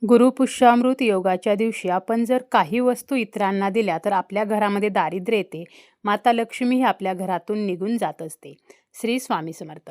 गुरुपुष्यामृत योगाच्या दिवशी आपण जर काही वस्तू इतरांना दिल्या तर आपल्या घरामध्ये दारिद्र्य येते. माता लक्ष्मी ही आपल्या घरातून निघून जात असते. श्री स्वामी समर्थ.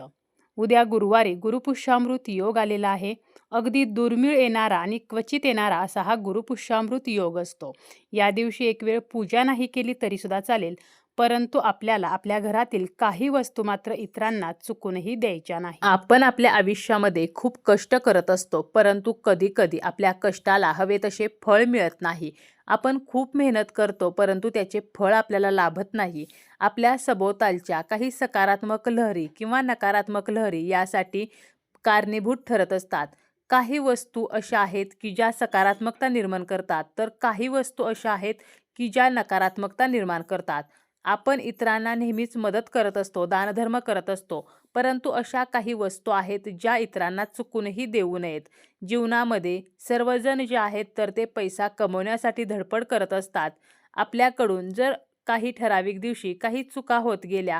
उद्या गुरुवारी गुरुपुष्यामृत योग आलेला आहे. अगदी दुर्मिळ येणारा आणि क्वचित येणारा असा हा गुरुपुष्यामृत योग असतो. या दिवशी एक वेळ पूजा नाही केली तरी सुद्धा चालेल, परंतु आपल्याला आपल्या घरातील काही वस्तू मात्र इतरांना चुकूनही द्यायच्या नाही. आपण आपल्या आयुष्यामध्ये खूप कष्ट करत असतो, परंतु कधी कधी आपल्या कष्टाला हवे तसे फळ मिळत नाही. आपण खूप मेहनत करतो, परंतु त्याचे फळ आपल्याला लाभत नाही. आपल्या सभोवतालच्या काही सकारात्मक लहरी किंवा नकारात्मक लहरी यासाठी कारणीभूत ठरत असतात. काही वस्तू अशा आहेत की ज्या सकारात्मकता निर्माण करतात, तर काही वस्तू अशा आहेत की ज्या नकारात्मकता निर्माण करतात. आपण इतरांना नेहमीच मदत करत असतो, दानधर्म करत असतो, परंतु अशा काही वस्तू आहेत ज्या इतरांना चुकूनही देऊ नयेत. जीवनामध्ये सर्वजण जे आहेत तर ते पैसा कमवण्यासाठी धडपड करत असतात. आपल्याकडून जर काही ठराविक दिवशी काही चुका होत गेल्या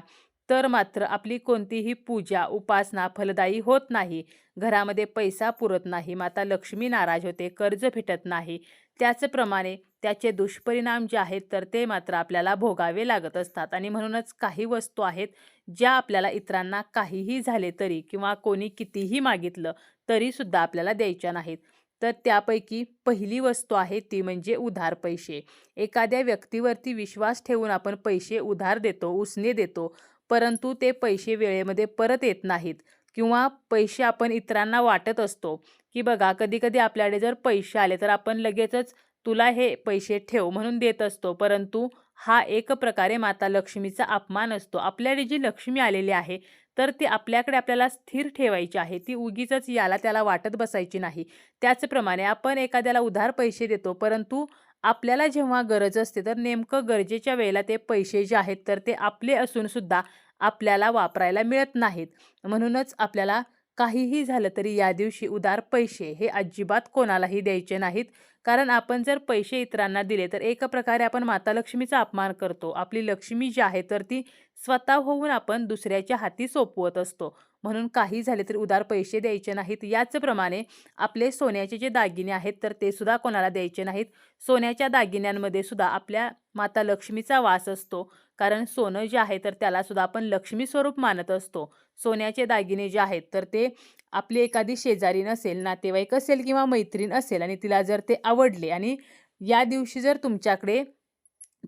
तर मात्र आपली कोणतीही पूजा उपासना फलदायी होत नाही. घरामध्ये पैसा पुरत नाही, माता लक्ष्मी नाराज होते, कर्ज भेटत नाही. त्याचप्रमाणे त्याचे दुष्परिणाम जे आहेत तर ते मात्र आपल्याला भोगावे लागत असतात. आणि म्हणूनच काही वस्तू आहेत ज्या आपल्याला इतरांना काहीही झाले तरी किंवा कोणी कितीही मागितलं तरी सुद्धा आपल्याला द्यायच्या नाहीत. तर त्यापैकी पहिली वस्तू आहे ती म्हणजे उधार पैसे. एखाद्या व्यक्तीवरती विश्वास ठेवून आपण पैसे उधार देतो, उसने देतो, परंतु ते पैसे वेळेमध्ये परत येत नाहीत. किंवा पैसे आपण इतरांना वाटत असतो की बघा, कधी कधी आपल्याकडे जर पैसे आले तर आपण लगेचच तुला हे पैसे ठेव म्हणून देत असतो, परंतु हा एक प्रकारे माता लक्ष्मीचा अपमान असतो. आपल्याकडे जी लक्ष्मी आलेली आहे तर ती आपल्याकडे आपल्याला स्थिर ठेवायची आहे, ती उगीचच याला त्याला वाटत बसायची नाही. त्याचप्रमाणे आपण एखाद्याला उधार पैसे देतो, परंतु आपल्याला जेव्हा गरज असते तर नेमकं गरजेच्या वेळेला ते पैसे जे आहेत तर ते आपले असून सुद्धा आपल्याला वापरायला मिळत नाहीत. म्हणूनच आपल्याला काहीही झालं तरी या दिवशी उधार पैसे हे अजिबात कोणालाही द्यायचे नाहीत. कारण आपण जर पैसे इतरांना दिले तर एक प्रकारे आपण माता लक्ष्मीचा अपमान करतो. आपली लक्ष्मी जी आहे तर ती स्वतः होऊन आपण दुसऱ्याच्या हाती सोपवत असतो. म्हणून काही झाले तरी उधार पैसे द्यायचे नाहीत. याचप्रमाणे आपले सोन्याचे जे दागिने आहेत तर ते सुद्धा कोणाला द्यायचे नाहीत. सोन्याच्या दागिन्यांमध्ये सुद्धा आपल्या माता लक्ष्मीचा वास असतो. कारण सोनं जे आहे तर त्याला सुद्धा आपण लक्ष्मी स्वरूप मानत असतो. सोन्याचे दागिने जे आहेत तर ते आपली एखादी शेजारी नसेल, नातेवाईक असेल किंवा मैत्रीण असेल आणि तिला जर ते आवडले आणि या दिवशी जर तुमच्याकडे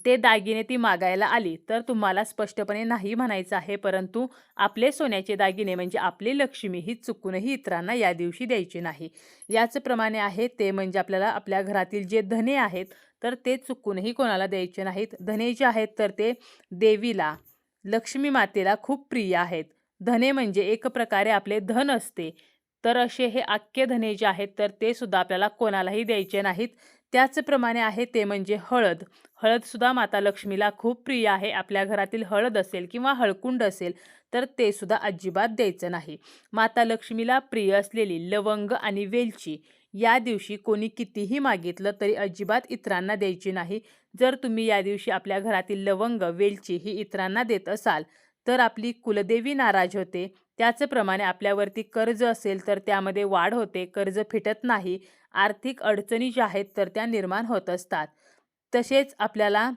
ते दागिने ती मागायला आली तर तुम्हाला स्पष्टपणे नाही म्हणायचं आहे. परंतु आपले सोन्याचे दागिने म्हणजे आपली लक्ष्मी ही चुकूनही इतरांना या दिवशी द्यायची नाही. याचप्रमाणे आहे ते म्हणजे आपल्याला आपल्या घरातील जे धने आहेत तर ते चुकूनही कोणाला द्यायचे नाहीत. धने जे आहेत तर ते देवीला, लक्ष्मी मातेला खूप प्रिय आहेत. धने म्हणजे एक प्रकारे आपले धन असते. तर असे हे अख्खे धने जे आहेत तर ते सुद्धा आपल्याला कोणालाही द्यायचे नाहीत. त्याचप्रमाणे आहे ते म्हणजे हळद. हळदसुद्धा माता लक्ष्मीला खूप प्रिय आहे. आपल्या घरातील हळद असेल किंवा हळकुंड असेल तर ते सुद्धा अजिबात द्यायचं नाही. माता लक्ष्मीला प्रिय असलेली लवंग आणि वेलची या दिवशी कोणी कितीही मागितलं तरी अजिबात इतरांना द्यायची नाही. जर तुम्ही या दिवशी आपल्या घरातील लवंग, वेलची ही इतरांना देत असाल तर आपली कुलदेवी नाराज होते. त्याचप्रमाणे आपल्यावरती कर्ज असेल तर त्यामध्ये वाढ होते, कर्ज फिटत नाही, आर्थिक अडचणी ज्या आहेत तर त्या निर्माण होत असतात. तसेच आपल्याला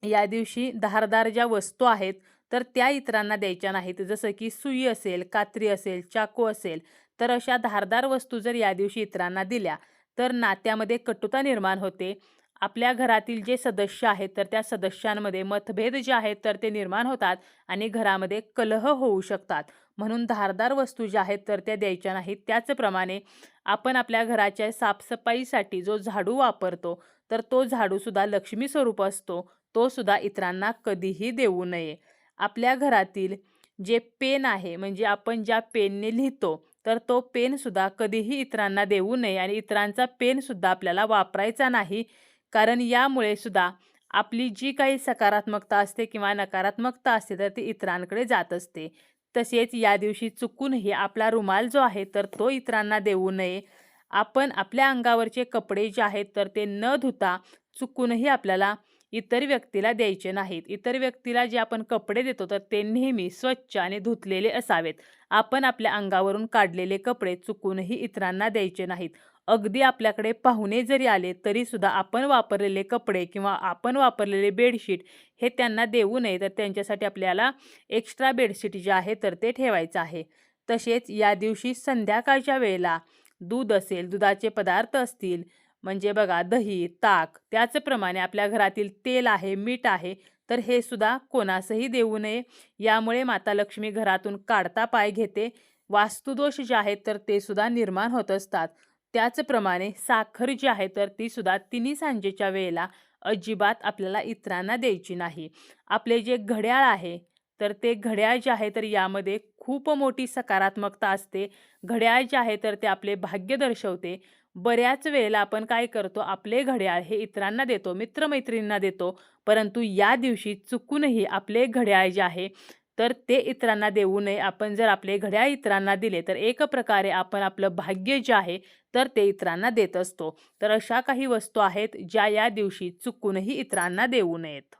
या दिवशी धारदार ज्या वस्तू आहेत तर त्या इतरांना द्यायच्या नाहीत. जसं की सुई असेल, कात्री असेल, चाकू असेल, तर अशा धारदार वस्तू जर या दिवशी इतरांना दिल्या तर नात्यामध्ये कटुता निर्माण होते. आपल्या घरातील जे सदस्य आहेत तर त्या सदस्यांमध्ये मतभेद जे आहेत तर ते निर्माण होतात आणि घरामध्ये कलह होऊ शकतात. म्हणून धारदार वस्तू ज्या आहेत तर त्या द्यायच्या नाहीत. त्याचप्रमाणे आपण आपल्या घराच्या साफसफाईसाठी जो झाडू वापरतो तर तो झाडूसुद्धा लक्ष्मी स्वरूप असतो. तो सुद्धा इतरांना कधीही देऊ नये. आपल्या घरातील जे पेन आहे म्हणजे आपण ज्या पेनने लिहितो तर तो पेनसुद्धा कधीही इतरांना देऊ नये आणि इतरांचा पेनसुद्धा आपल्याला वापरायचा नाही. कारण यामुळे सुद्धा आपली जी काही सकारात्मकता असते किंवा नकारात्मकता असते तर ती इतरांकडे जात असते. तसेच या दिवशी चुकूनही आपला रुमाल जो आहे तर तो इतरांना देऊ नये. आपण आपल्या अंगावरचे कपडे जे आहेत तर ते न धुता चुकूनही आपल्याला इतर व्यक्तीला द्यायचे नाहीत. इतर व्यक्तीला जे आपण कपडे देतो तर ते नेहमी स्वच्छ आणि धुतलेले असावेत. आपण आपल्या अंगावरून काढलेले कपडे चुकूनही इतरांना द्यायचे नाहीत. अगदी आपल्याकडे पाहुणे जरी आले तरीसुद्धा आपण वापरलेले कपडे किंवा आपण वापरलेले बेडशीट हे त्यांना देऊ नये. तर त्यांच्यासाठी आपल्याला एक्स्ट्रा बेडशीट जे आहे तर ते ठेवायचं आहे. तसेच या दिवशी संध्याकाळच्या वेळेला दूध असेल, दुधाचे पदार्थ असतील, म्हणजे बघा दही, ताक, त्याचप्रमाणे आपल्या घरातील तेल आहे, मीठ आहे, तर हे सुद्धा कोणासही देऊ नये. यामुळे माता लक्ष्मी घरातून काढता पाय घेते. वास्तुदोष जे आहेत तर ते सुद्धा निर्माण होत असतात. त्याचप्रमाणे साखर जी आहे तर ती सुद्धा तिन्ही सांजेच्या वेळेला अजिबात आपल्याला इतरांना द्यायची नाही. आपले जे घड्याळ आहे तर ते घड्याळ जे आहे तर यामध्ये खूप मोठी सकारात्मकता असते. घड्याळ जे आहे तर ते आपले भाग्य दर्शवते. बऱ्याच वेळेला आपण काय करतो, आपले घड्याळ हे इतरांना देतो, मित्रमैत्रिणींना देतो, परंतु या दिवशी चुकूनही आपले घड्याळ जे आहे तर ते इतरांना देऊ नये. आपण जर आपले घड्याळ इतरांना दिले तर एक प्रकारे आपण आपलं भाग्य जे आहे तर ते इतरांना देत असतो. तर अशा काही वस्तू आहेत ज्या या दिवशी चुकूनही इतरांना देऊ नयेत.